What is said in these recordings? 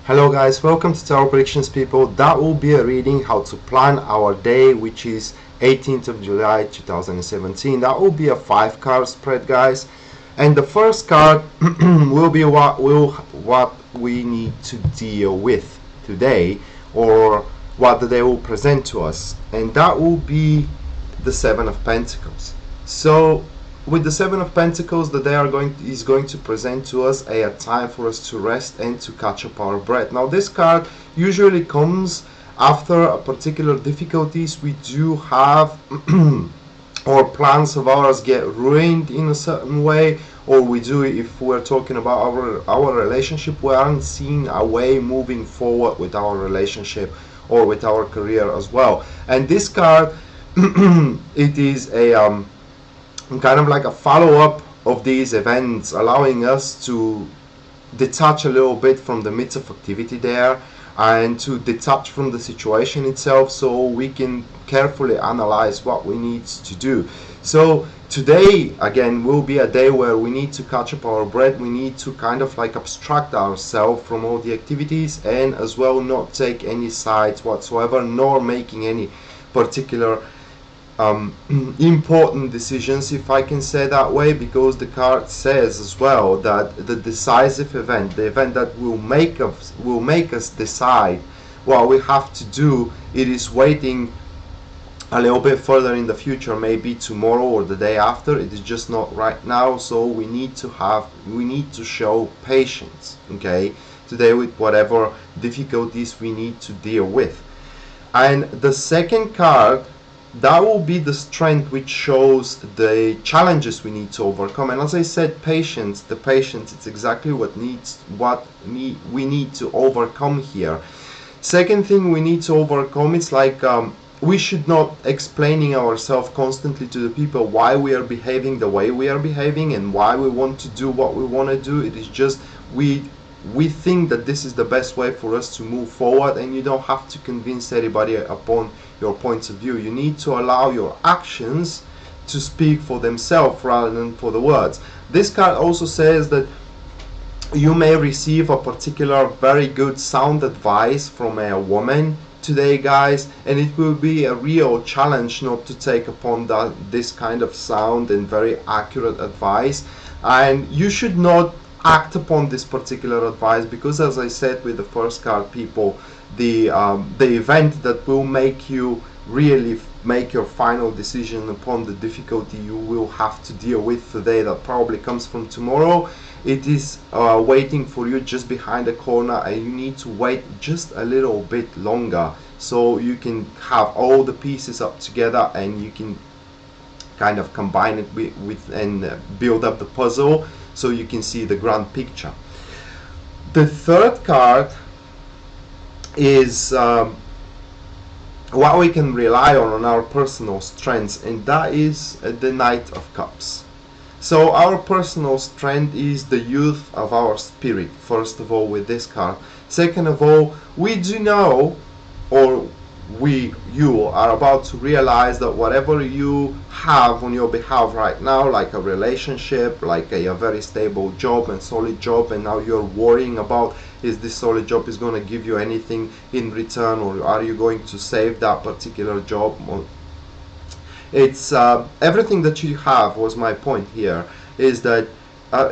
Hello guys, welcome to Tarot Predictions people. That will be a reading how to plan our day, which is 18th of July 2017. That will be a 5-card spread, guys. And the first card will be what we need to deal with today, or what the day will present to us. And that will be the 7 of Pentacles. So with the 7 of Pentacles, the day is going to present to us a time for us to rest and to catch up our breath. Now this card usually comes after a particular difficulties we do have or plans of ours get ruined in a certain way, or we do, if we're talking about our relationship, we aren't seeing a way moving forward with our relationship or with our career as well. And this card it is a kind of like a follow-up of these events, allowing us to detach a little bit from the midst of activity there and to detach from the situation itself, so we can carefully analyze what we need to do. So today again will be a day where we need to catch up our breath. We need to kind of like abstract ourselves from all the activities, and as well not take any sides whatsoever, nor making any particular important decisions, if I can say that way, because the card says as well that the decisive event, the event that will make us decide what we have to do, it is waiting a little bit further in the future, maybe tomorrow or the day after. It is just not right now, so we need to show patience, okay, today, with whatever difficulties we need to deal with. And the second card, that will be the strength, which shows the challenges we need to overcome. And as I said, patience, the patience, it's exactly what we need to overcome here. Second thing we need to overcome, it's like we should not explaining ourselves constantly to the people why we are behaving the way we are behaving and why we want to do what we want to do. It is just we think that this is the best way for us to move forward, and you don't have to convince anybody upon your points of view. You need to allow your actions to speak for themselves rather than for the words. This card also says that you may receive a particular very good sound advice from a woman today, guys, and it will be a real challenge not to take upon this kind of sound and very accurate advice. And you should not act upon this particular advice, because as I said with the first card, people, the event that will make you really make your final decision upon the difficulty you will have to deal with today, that probably comes from tomorrow, it is waiting for you just behind the corner, and you need to wait just a little bit longer so you can have all the pieces up together and you can kind of combine it with and build up the puzzle so you can see the grand picture. The third card is what we can rely on our personal strengths, and that is the Knight of Cups. So our personal strength is the youth of our spirit, first of all, with this card. Second of all, we do know, or you are about to realize that whatever you have on your behalf right now, like a relationship, like a very stable job and solid job, and now you're worrying about, is this solid job is going to give you anything in return, or are you going to save that particular job? It's everything that you have, was my point here, is that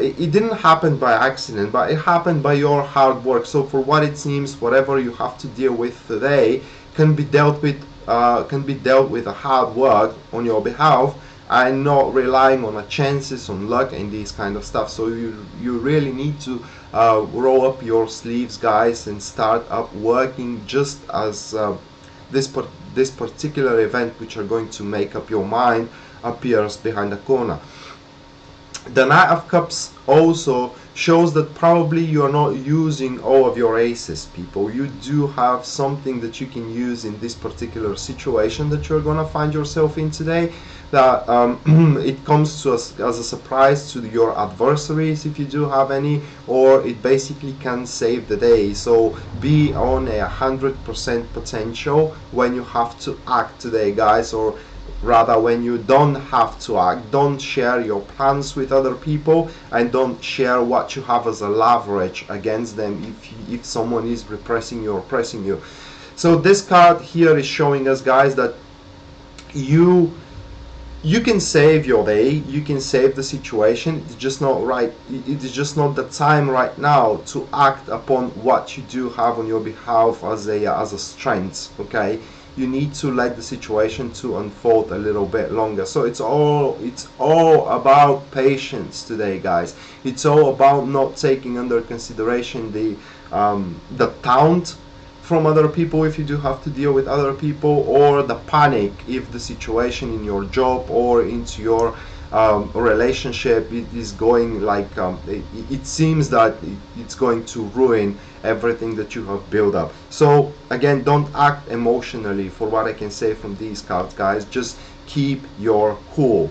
it didn't happen by accident, but it happened by your hard work. So for what it seems, whatever you have to deal with today can be dealt with a hard work on your behalf, and not relying on a chances, on luck and these kind of stuff. So you really need to roll up your sleeves, guys, and start up working, just as this particular event, which are going to make up your mind, appears behind the corner. The Knight of Cups also shows that probably you are not using all of your aces, people. You do have something that you can use in this particular situation that you're gonna find yourself in today, that it comes to us as a surprise to your adversaries, if you do have any, or it basically can save the day. So be on 100% potential when you have to act today, guys, or rather when you don't have to act. Don't share your plans with other people, and don't share what you have as a leverage against them if someone is repressing you or pressing you. So this card here is showing us, guys, that you can save your day, you can save the situation. It's just not right, it is just not the time right now to act upon what you do have on your behalf as a strength. Okay, you need to let the situation to unfold a little bit longer. So it's all about patience today, guys. It's all about not taking under consideration the taunt from other people if you do have to deal with other people, or the panic if the situation in your job or into your relationship it is going like it seems that it's going to ruin everything that you have built up. So again, don't act emotionally, for what I can say from these cards, guys. Just keep your cool.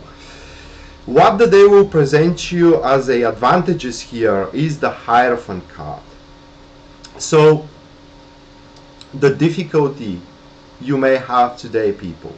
What the day will present you as a advantages here is the Hierophant card. So the difficulty you may have today, people,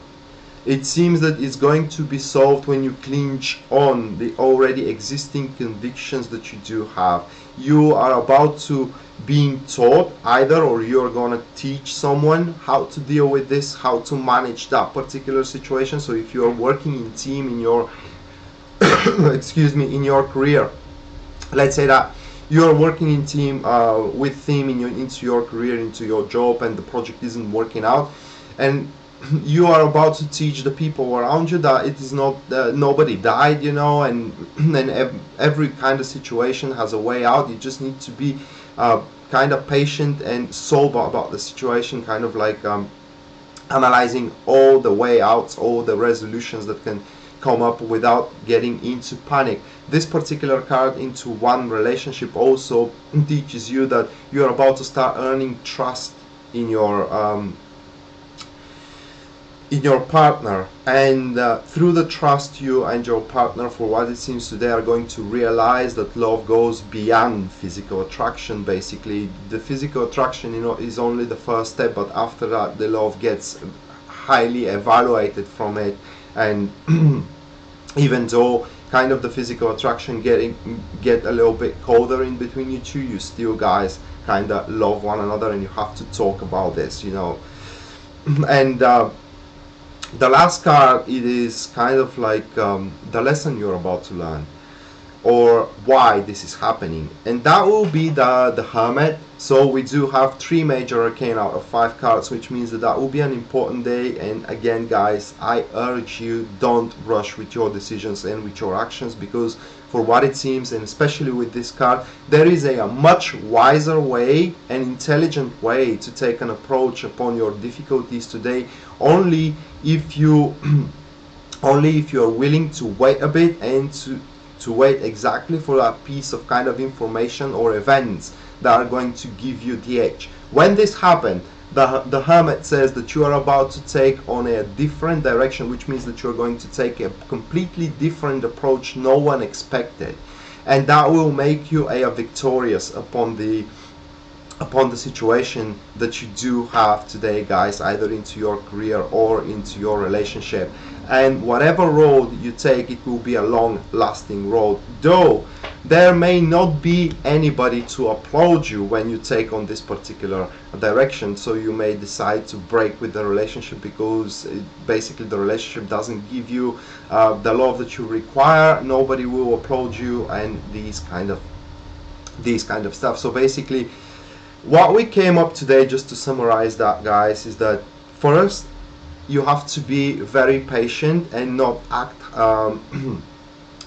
it seems that it's going to be solved when you clinch on the already existing convictions that you do have. You are about to being taught either, or you're going to teach someone how to deal with this, how to manage that particular situation. So if you're working in team in your excuse me, in your career, let's say that you're working in team with team into your career, into your job, and the project isn't working out, and you are about to teach the people around you that it is not nobody died, you know, and every kind of situation has a way out. You just need to be kind of patient and sober about the situation, kind of like analyzing all the way outs, all the resolutions that can come up without getting into panic. This particular card into one relationship also teaches you that you're about to start earning trust in your partner, and through the trust, you and your partner, for what it seems today, are going to realize that love goes beyond physical attraction. Basically, the physical attraction, you know, is only the first step, but after that the love gets highly evaluated from it. And even though kind of the physical attraction get a little bit colder in between you two, you still guys kind of love one another, and you have to talk about this, you know. And the last card, it is kind of like the lesson you're about to learn, or why this is happening, and that will be the Hermit. So we do have 3 major arcane out of 5 cards, which means that will be an important day. And again, guys, I urge you, don't rush with your decisions and with your actions, because for what it seems, and especially with this card, there is a much wiser way and intelligent way to take an approach upon your difficulties today, only if you only if you're willing to wait a bit, and to wait exactly for that piece of kind of information or events that are going to give you the edge. When this happened, the Hermit says that you are about to take on a different direction, which means that you're going to take a completely different approach no one expected, and that will make you a victorious upon the situation that you do have today, guys, either into your career or into your relationship. And whatever road you take, it will be a long lasting road, though there may not be anybody to applaud you when you take on this particular direction. So you may decide to break with the relationship because basically the relationship doesn't give you the love that you require. Nobody will applaud you, and these kind of stuff. So basically, what we came up today, just to summarize that, guys, is that first, you have to be very patient and not act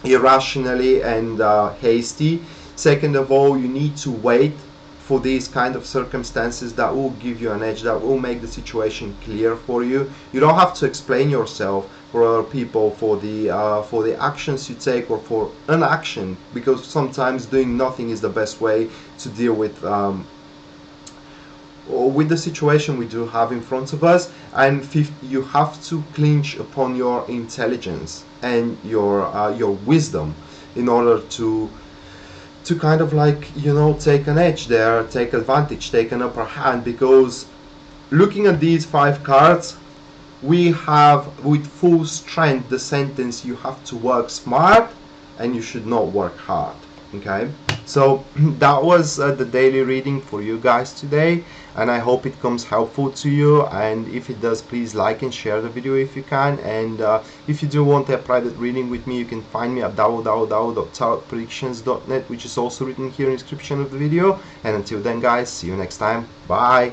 irrationally and hasty. Second of all, you need to wait for these kind of circumstances that will give you an edge, that will make the situation clear for you. You don't have to explain yourself for other people for the actions you take or for inaction, because sometimes doing nothing is the best way to deal with the situation we do have in front of us. And fifth, you have to clinch upon your intelligence and your wisdom in order to kind of like, you know, take an edge there, take advantage, take an upper hand. Because looking at these 5 cards, we have with full strength the sentence, you have to work smart and you should not work hard. Okay, so that was the daily reading for you guys today, and I hope it comes helpful to you. And if it does, please like and share the video if you can. And if you do want a private reading with me, you can find me at www.tarotpredictions.net, which is also written here in the description of the video. And until then guys, see you next time. Bye.